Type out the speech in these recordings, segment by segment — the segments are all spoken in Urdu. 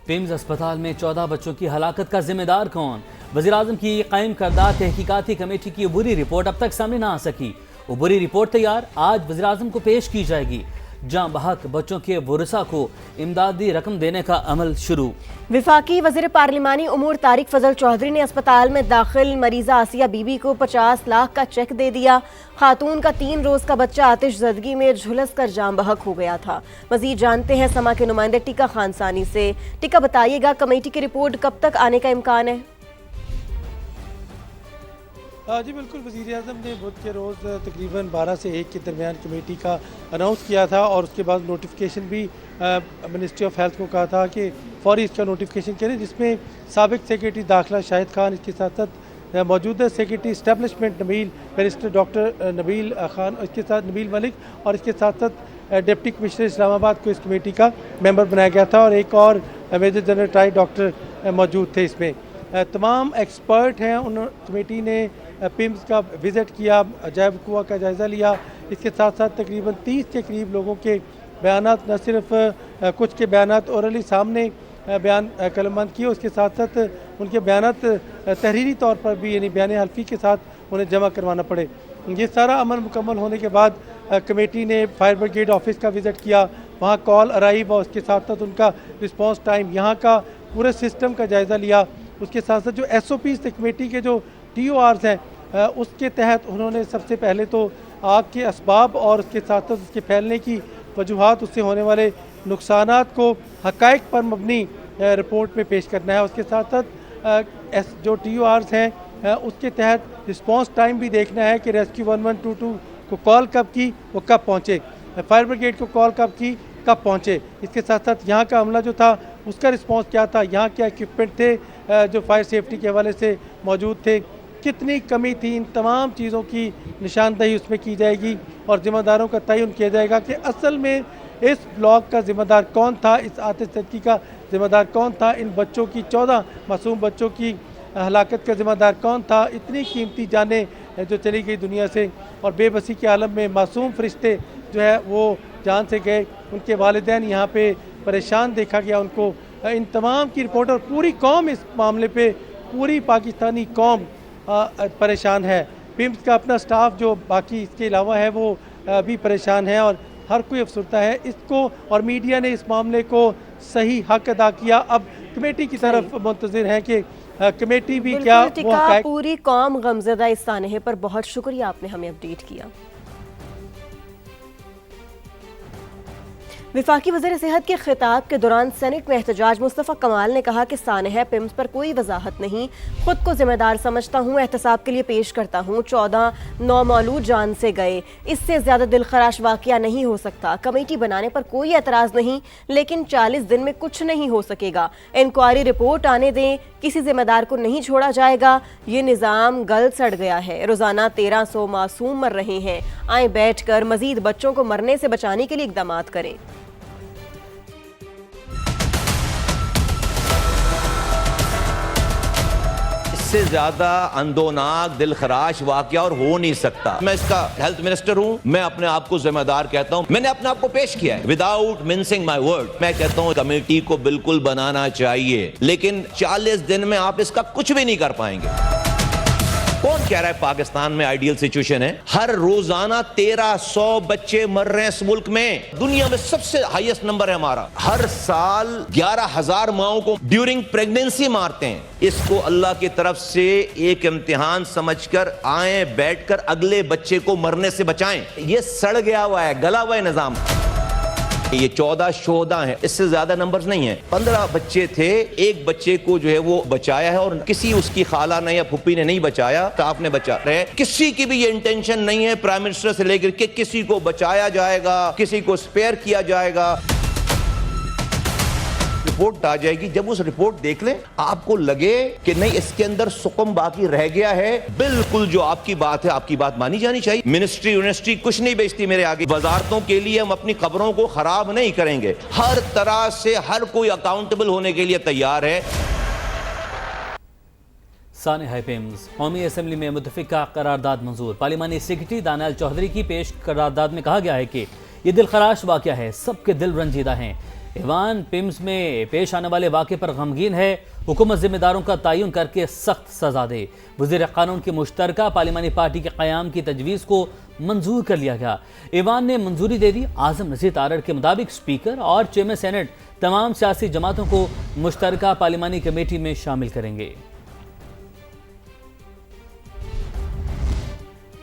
پیمز اسپتال میں 14 بچوں کی ہلاکت کا ذمہ دار کون؟ وزیراعظم کی قائم کردہ تحقیقاتی کمیٹی کی عبوری رپورٹ اب تک سامنے نہ آ سکی۔ عبوری رپورٹ تیار، آج وزیراعظم کو پیش کی جائے گی۔ جاں بحق بچوں کے ورثاء کو امدادی رقم دینے کا عمل شروع۔ وفاقی وزیر پارلیمانی امور طارق فضل چودھری نے اسپتال میں داخل مریضہ آسیہ بی بی کو 50 لاکھ کا چیک دے دیا۔ خاتون کا 3 روز کا بچہ آتش زدگی میں جھلس کر جاں بحق ہو گیا تھا۔ مزید جانتے ہیں سما کے نمائندے ٹیکا خان ثانی سے۔ ٹیکا بتائیے گا کمیٹی کی رپورٹ کب تک آنے کا امکان ہے؟ جی بالکل، وزیر اعظم نے بدھ کے روز تقریباً 12 سے 1 کے درمیان کمیٹی کا اناؤنس کیا تھا، اور اس کے بعد نوٹیفیکیشن بھی منسٹری آف ہیلتھ کو کہا تھا کہ فوری اس کا نوٹیفیکیشن کریں، جس میں سابق سیکریٹری داخلہ شاہد خان، اس کے ساتھ ساتھ موجودہ سیکریٹری اسٹیبلشمنٹ نبیل بیرسٹر ڈاکٹر نبیل خان، اس کے ساتھ نبیل ملک، اور اس کے ساتھ ساتھ ڈپٹی کمشنر اسلام آباد کو اس کمیٹی کا ممبر بنایا گیا تھا، اور ایک اور میجر جنرل ٹرائی ڈاکٹر موجود تھے۔ اس میں تمام ایکسپرٹ ہیں۔ ان کمیٹی نے پیمز کا وزٹ کیا، عجائب کنواں کا جائزہ لیا، اس کے ساتھ ساتھ تقریباً 30 کے قریب لوگوں کے بیانات، نہ صرف کچھ کے بیانات اورلی سامنے بیان قلم بند کیے، اس کے ساتھ ساتھ ان کے بیانات تحریری طور پر بھی، یعنی بیان حلفی کے ساتھ انہیں جمع کروانا پڑے۔ یہ سارا عمل مکمل ہونے کے بعد کمیٹی نے فائر بریگیڈ آفس کا وزٹ کیا، وہاں کال ارائیو اور اس کے ساتھ ساتھ ان کا رسپانس ٹائم، یہاں کا پورے سسٹم کا جائزہ لیا۔ اس کے ساتھ ساتھ جو SOPs تھے کمیٹی کے، جو TORs ہیں، اس کے تحت انہوں نے سب سے پہلے تو آگ کے اسباب اور اس کے ساتھ ساتھ اس کے پھیلنے کی وجوہات، اس سے ہونے والے نقصانات کو حقائق پر مبنی رپورٹ میں پیش کرنا ہے۔ اس کے ساتھ ساتھ جو TORs ہیں اس کے تحت رسپانس ٹائم بھی دیکھنا ہے کہ ریسکیو 1122 کو کال کب کی، وہ کب پہنچے، فائر بریگیڈ کو کال کب کی، کب پہنچے۔ اس کے ساتھ ساتھ یہاں کا عملہ جو تھا اس کا رسپانس کیا تھا، یہاں کیا ایکوپمنٹ تھے جو فائر سیفٹی کے حوالے سے موجود تھے، کتنی کمی تھی، ان تمام چیزوں کی نشاندہی اس میں کی جائے گی، اور ذمہ داروں کا تعین کیا جائے گا کہ اصل میں اس بلاک کا ذمہ دار کون تھا، اس آتش زدگی کا ذمہ دار کون تھا، ان بچوں کی 14 معصوم بچوں کی ہلاکت کا ذمہ دار کون تھا، اتنی قیمتی جانیں جو چلی گئی دنیا سے، اور بے بسی کے عالم میں معصوم فرشتے جو ہے وہ جان سے گئے، ان کے والدین یہاں پہ پریشان دیکھا گیا ان کو۔ ان تمام کی رپورٹ، اور پوری قوم اس معاملے پہ، پوری پاکستانی قوم پریشان ہے۔ پیمز کا اپنا سٹاف جو باقی اس کے علاوہ ہے وہ بھی پریشان ہے، اور ہر کوئی افسردہ ہے اس کو، اور میڈیا نے اس معاملے کو صحیح حق ادا کیا۔ اب کمیٹی کی طرف منتظر ہیں کہ کمیٹی بھی کیا وہ حقائق۔ پوری قوم غمزدہ اس سانحے پر بہت شکریہ، آپ نے ہمیں اپڈیٹ کیا۔ وفاقی وزیر صحت کے خطاب کے دوران سینٹ میں احتجاج مصطفیٰ کمال نے کہا کہ سانحہ پیمز پر کوئی وضاحت نہیں، خود کو ذمہ دار سمجھتا ہوں، احتساب کے لیے پیش کرتا ہوں۔ 14 نومولود جان سے گئے، اس سے زیادہ دل خراش واقعہ نہیں ہو سکتا۔ کمیٹی بنانے پر کوئی اعتراض نہیں، لیکن 40 دن میں کچھ نہیں ہو سکے گا۔ انکوائری رپورٹ آنے دیں، کسی ذمہ دار کو نہیں چھوڑا جائے گا۔ یہ نظام گل سڑ گیا ہے، روزانہ 1300 معصوم مر رہے ہیں۔ آئیں بیٹھ کر مزید بچوں کو مرنے سے بچانے کے لیے اقدامات کریں۔ سے زیادہ اندوناک دل خراش واقعہ اور ہو نہیں سکتا۔ میں اس کا ہیلتھ منسٹر ہوں، میں اپنے آپ کو ذمہ دار کہتا ہوں، میں نے اپنے آپ کو پیش کیا ہے وداؤٹ منسنگ مائی ورڈ۔ میں کہتا ہوں کمیٹی کو بالکل بنانا چاہیے، لیکن 40 دن میں آپ اس کا کچھ بھی نہیں کر پائیں گے۔ کون کہہ رہا ہے پاکستان میں آئیڈیل سچویشن ہے؟ ہر روزانہ 1300 بچے مر رہے ہیں اس ملک میں، دنیا میں سب سے ہائیسٹ نمبر ہے ہمارا۔ ہر سال 11,000 ماؤں کو ڈیورنگ پریگننسی مارتے ہیں۔ اس کو اللہ کی طرف سے ایک امتحان سمجھ کر آئیں، بیٹھ کر اگلے بچے کو مرنے سے بچائیں۔ یہ سڑ گیا ہوا ہے، گلا ہوا ہے نظام۔ یہ 14 شہداء ہیں، اس سے زیادہ نمبرز نہیں ہیں۔ 15 بچے تھے، ایک بچے کو جو ہے وہ بچایا ہے، اور کسی اس کی خالہ نے یا پھپھی نے نہیں بچایا، آپ نے بچا رہے ہیں۔ کسی کی بھی یہ انٹینشن نہیں ہے پرائم منسٹر سے لے کر کہ کسی کو بچایا جائے گا، کسی کو سپیئر کیا جائے گا۔ رپورٹ آ جائے گی، جب اس رپورٹ دیکھ لیں آپ کو لگے کہ نہیں اس کے اندر سقم باقی رہ گیا ہے، بالکل جو آپ کی بات ہے آپ کی بات مانی جانی چاہیے۔ منسٹری یونیورسٹی کچھ نہیں بیچتی میرے آگے۔ وزارتوں کے لیے ہم اپنی خبروں کو خراب نہیں کریں گے، ہر طرح سے ہر کوئی اکاؤنٹیبل ہونے کے لیے تیار ہے۔ سانحہ پیمز قومی اسمبلی میں متفقہ قرارداد منظور۔ پارلیمانی سیکرٹری دانیال چودھری کی پیش قرارداد میں کہا گیا ہے کہ یہ دل خراش واقعہ ہے، سب کے دل رنجیدہ ہیں۔ ایوان پیمز میں پیش آنے والے واقعے پر غمگین ہے، حکومت ذمہ داروں کا تعین کر کے سخت سزا دے۔ وزیر قانون کی مشترکہ پارلیمانی پارٹی کے قیام کی تجویز کو منظور کر لیا گیا۔ ایوان نے منظوری دے دی۔ اعظم نذیر تارڑ کے مطابق اسپیکر اور چیئرمین سینٹ تمام سیاسی جماعتوں کو مشترکہ پارلیمانی کمیٹی میں شامل کریں گے۔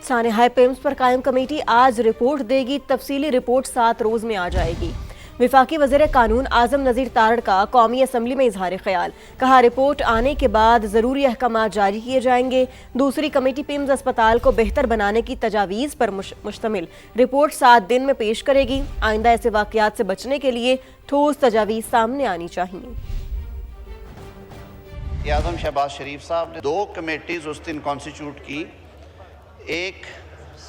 سانحہ پیمز پر قائم کمیٹی آج رپورٹ دے گی۔ تفصیلی رپورٹ 7 روز میں آ جائے گی۔ وفاقی وزیر قانون اعظم نذیر تارڑ کا قومی اسمبلی میں اظہار خیال، کہا رپورٹ آنے کے بعد ضروری احکامات جاری کیے جائیں گے۔ دوسری کمیٹی پیمز اسپتال کو بہتر بنانے کی تجاویز پر مشتمل رپورٹ 7 دن میں پیش کرے گی۔ آئندہ ایسے واقعات سے بچنے کے لیے ٹھوس تجاویز سامنے آنی چاہیے۔ اعظم شہباز شریف صاحب نے 2 کمیٹیز اس دن کانسٹیٹیوٹ کی، ایک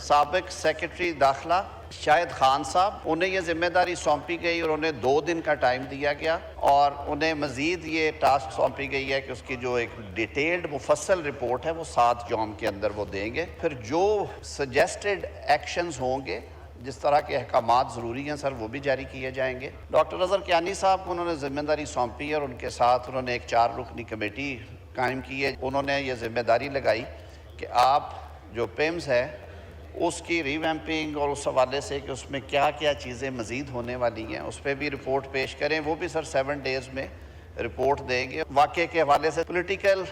سابق سیکرٹری داخلہ شاہد خان صاحب، انہیں یہ ذمہ داری سونپی گئی اور انہیں 2 دن کا ٹائم دیا گیا اور انہیں مزید یہ ٹاسک سونپی گئی ہے کہ اس کی جو ایک ڈیٹیلڈ مفصل رپورٹ ہے وہ 7 یوم کے اندر وہ دیں گے۔ پھر جو سجیسٹڈ ایکشنز ہوں گے، جس طرح کے احکامات ضروری ہیں سر، وہ بھی جاری کیے جائیں گے۔ ڈاکٹر اظہر کیانی صاحب کو انہوں نے ذمہ داری سونپی ہے اور ان کے ساتھ انہوں نے ایک 4 رکنی کمیٹی قائم کی ہے۔ انہوں نے یہ ذمہ داری لگائی کہ آپ جو پیمز ہے اس کی ریویمپنگ اور اس حوالے سے کہ اس میں کیا کیا چیزیں مزید ہونے والی ہیں اس پہ بھی رپورٹ پیش کریں۔ وہ بھی سر 7 ڈیز میں رپورٹ دیں گے۔ واقعے کے حوالے سے پولیٹیکل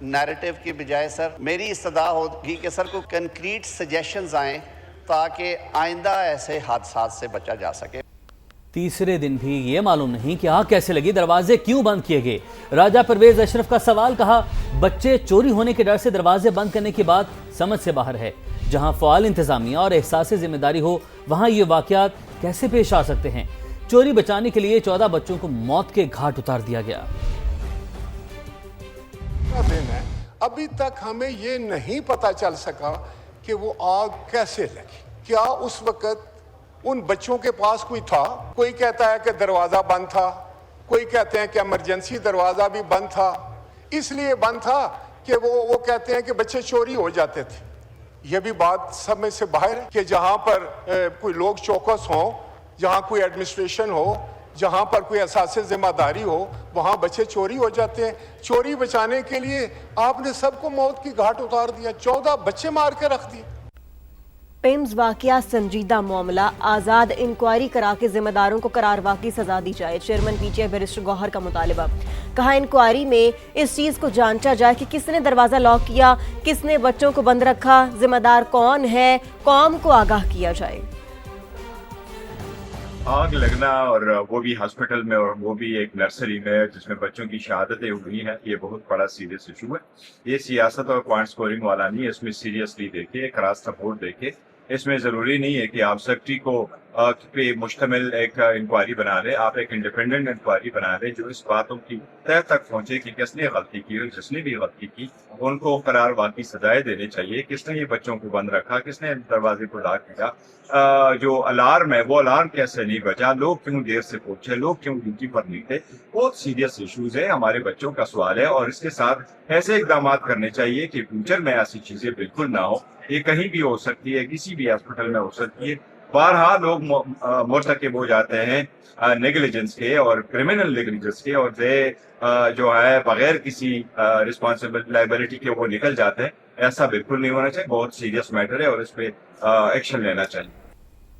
نیریٹو کی بجائے سر میری استدعا ہوگی کہ سر کوئی کنکریٹ سجیشنز آئیں تاکہ آئندہ ایسے حادثات سے بچا جا سکے۔ تیسرے دن بھی یہ معلوم نہیں کہ آگ کیسے لگی، دروازے کیوں بند کیے گئے۔ راجہ پرویز اشرف کا سوال، کہا بچے چوری ہونے کے ڈر سے دروازے بند کرنے کی بات سمجھ سے باہر ہے۔ جہاں فعال انتظامیہ اور احساس ذمہ داری ہو وہاں یہ واقعات کیسے پیش آ سکتے ہیں؟ چوری بچانے کے لیے 14 بچوں کو موت کے گھاٹ اتار دیا گیا۔ ابھی تک ہمیں یہ نہیں پتا چل سکا کہ وہ آگ کیسے لگی۔ کیا اس وقت ان بچوں کے پاس کوئی تھا؟ کوئی کہتا ہے کہ دروازہ بند تھا، کوئی کہتے ہیں کہ ایمرجنسی دروازہ بھی بند تھا، اس لیے بند تھا کہ وہ کہتے ہیں کہ بچے چوری ہو جاتے تھے۔ یہ بھی بات سمجھ سے باہر ہے کہ جہاں پر کوئی لوگ چوکس ہوں، جہاں کوئی ایڈمنسٹریشن ہو، جہاں پر کوئی اساس ذمہ داری ہو، وہاں بچے چوری ہو جاتے ہیں۔ چوری بچانے کے لیے آپ نے سب کو موت کی گھاٹ اتار دیا، 14 بچے مار کے رکھ دیے۔ پیمز واقعہ سنجیدہ معاملہ، آزاد انکوائری کرا کے ذمہ داروں کو قرار واقعی سزا دی جائے۔ Chairman P T I barrister Gohar کا مطالبہ، کہا انکوائری میں اس چیز کو جانچا جائے کہ کس نے دروازہ لاک کیا، کس نے بچوں کو بند رکھا، ذمہ دار کون ہے، قوم کو آگاہ کیا جائے۔ آگ لگنا اور وہ بھی ہاسپٹل میں اور وہ بھی ایک نرسری میں جس میں بچوں کی شہادتیں ہوئی ہیں، یہ بہت بڑا سیریس ایشو ہے۔ یہ سیاست اور پوائنٹ سکورنگ والا نہیں ہے، اس میں سیریسلی دیکھیں، ایک راستہ رپورٹ دیکھیں۔ اس میں ضروری نہیں ہے کہ آپ سیکٹری کو پہ مشتمل ایک انکوائری بنا لیں، آپ ایک انڈیپینڈنٹ انکوائری بنا لیں جو اس باتوں کی تہ تک پہنچے کہ کس نے غلطی کی اور جس نے بھی غلطی کی ان کو قرار واقعی سزائیں دینے چاہیے۔ کس نے یہ بچوں کو بند رکھا، کس نے دروازے کو لاک کیا، جو الارم ہے وہ الارم کیسے نہیں بجا، لوگ کیوں دیر سے پہنچے، لوگ کیوں ڈیوٹی پر نہیں تھے۔ بہت سیریس ایشوز ہیں، ہمارے بچوں کا سوال ہے اور اس کے ساتھ ایسے اقدامات کرنے چاہیے کہ فیوچر میں ایسی چیزیں بالکل نہ ہو۔ یہ کہیں بھی ہو سکتی ہے، کسی بھی ہاسپٹل میں ہو سکتی ہے۔ بارہا لوگ مرتکب ہو جاتے ہیں نیگلیجنس کے اور کرمنل نیگلیجنس کے، اور جو ہے بغیر کسی رسپانسبل لائبلٹی کے وہ نکل جاتے ہیں۔ ایسا بالکل نہیں ہونا چاہیے، بہت سیریس میٹر ہے اور اس پہ ایکشن لینا چاہیے۔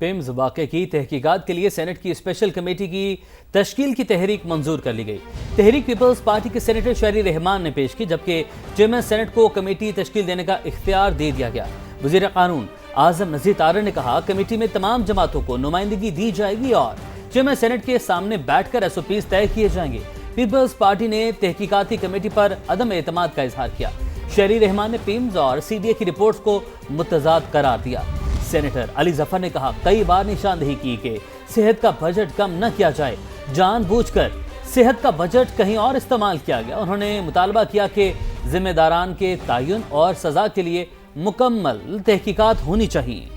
پیمز واقعے کی تحقیقات کے لیے سینٹ کی اسپیشل کمیٹی کی تشکیل کی تحریک منظور کر لی گئی۔ تحریک پیپلز پارٹی کے سینیٹر شہری رحمان نے پیش کی، جبکہ چیئرمین سینٹ کو کمیٹی تشکیل دینے کا اختیار دے دیا گیا۔ وزیر قانون اعظم نذیر تارڑ نے کہا کمیٹی میں تمام جماعتوں کو نمائندگی دی جائے گی اور چیئرمین سینٹ کے سامنے بیٹھ کر SOPs طے کیے جائیں گے۔ پیپلز پارٹی نے تحقیقاتی کمیٹی پر عدم اعتماد کا اظہار کیا۔ شہری رحمان نے پیمز اور CDA کی رپورٹس کو متضاد قرار دیا۔ سینیٹر علی ظفر نے کہا کئی بار نشاندہی کی کہ صحت کا بجٹ کم نہ کیا جائے، جان بوجھ کر صحت کا بجٹ کہیں اور استعمال کیا گیا۔ انہوں نے مطالبہ کیا کہ ذمہ داران کے تعین اور سزا کے لیے مکمل تحقیقات ہونی چاہیے۔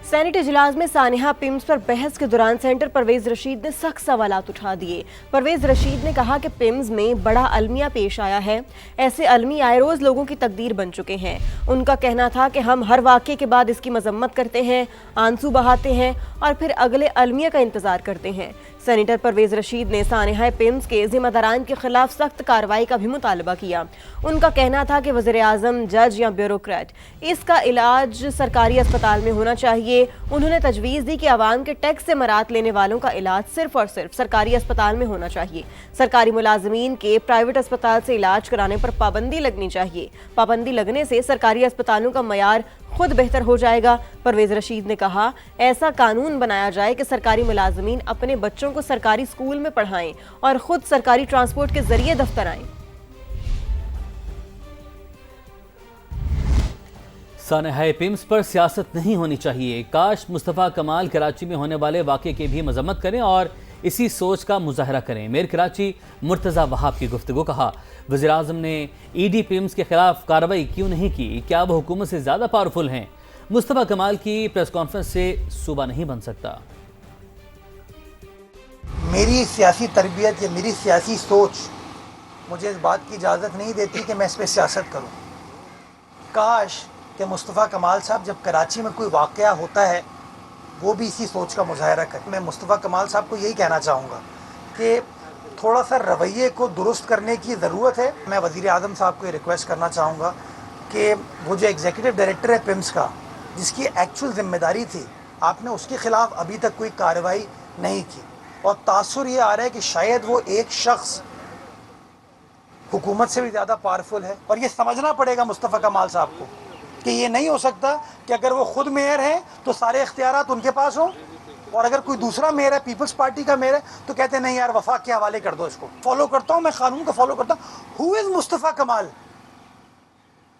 سینٹ اجلاس میں سانحہ پمز پر بحث کے دوران سینٹر پرویز رشید نے سخت سوالات اٹھا دیے۔ پرویز رشید نے کہا کہ پمز میں بڑا المیہ پیش آیا ہے، ایسے المی آئے روز لوگوں کی تقدیر بن چکے ہیں۔ ان کا کہنا تھا کہ ہم ہر واقعے کے بعد اس کی مذمت کرتے ہیں، آنسو بہاتے ہیں اور پھر اگلے المیہ کا انتظار کرتے ہیں۔ سینیٹر پرویز رشید نے سانحہ پمز کے ذمہ داران کے خلاف سخت کارروائی کا بھی مطالبہ کیا۔ ان کا کہنا تھا کہ وزیر اعظم، جج یا بیوروکریٹ، اس کا علاج سرکاری اسپتال میں ہونا چاہیے۔ انہوں نے تجویز دی کہ عوام کے ٹیکس سے مراد لینے والوں کا علاج صرف اور صرف سرکاری اسپتال میں ہونا چاہیے۔ سرکاری ملازمین کے پرائیویٹ اسپتال سے علاج کرانے پر پابندی لگنی چاہیے۔ پابندی لگنے سے سرکاری اسپتالوں کا معیار خود بہتر ہو جائے گا۔ پرویز رشید نے کہا ایسا قانون بنایا جائے کہ سرکاری ملازمین اپنے بچوں کو سرکاری اسکول میں پڑھائیں اور خود سرکاری ٹرانسپورٹ کے ذریعے دفتر آئیں۔ سانحہ پمز پر سیاست نہیں ہونی چاہیے۔ کاش مصطفیٰ کمال کراچی میں ہونے والے واقعے کی بھی مذمت کریں اور اسی سوچ کا مظاہرہ کریں۔ میر کراچی مرتضی وہاب کی گفتگو۔ کہا وزیر اعظم نے ای ڈی پمز کے خلاف کارروائی کیوں نہیں کی؟ کیا وہ حکومت سے زیادہ پاورفل ہیں؟ مصطفیٰ کمال کی پریس کانفرنس سے صوبہ نہیں بن سکتا۔ میری سیاسی تربیت یا میری سیاسی سوچ مجھے اس بات کی اجازت نہیں دیتی کہ میں اس پہ سیاست کروں۔ کاش کہ مصطفیٰ کمال صاحب جب کراچی میں کوئی واقعہ ہوتا ہے وہ بھی اسی سوچ کا مظاہرہ کریں۔ میں مصطفیٰ کمال صاحب کو یہی کہنا چاہوں گا کہ تھوڑا سا رویے کو درست کرنے کی ضرورت ہے۔ میں وزیر اعظم صاحب کو یہ ریکویسٹ کرنا چاہوں گا کہ وہ جو ایگزیکٹو ڈائریکٹر ہے پمز کا، جس کی ایکچوئل ذمہ داری تھی، آپ نے اس کے خلاف ابھی تک کوئی کارروائی نہیں کی، اور تاثر یہ آ رہا ہے کہ شاید وہ ایک شخص حکومت سے بھی زیادہ پاورفل ہے۔ اور یہ سمجھنا پڑے گا مصطفیٰ کمال صاحب کو کہ یہ نہیں ہو سکتا کہ اگر وہ خود میئر ہیں تو سارے اختیارات ان کے پاس ہوں، اور اگر کوئی دوسرا میئر ہے، پیپلز پارٹی کا میئر ہے، تو کہتے ہیں نہیں یار وفاق کے حوالے کر دو اس کو۔ فالو کرتا ہوں میں قانون کو، فالو کرتا ہوں۔ ہو از مصطفیٰ کمال؟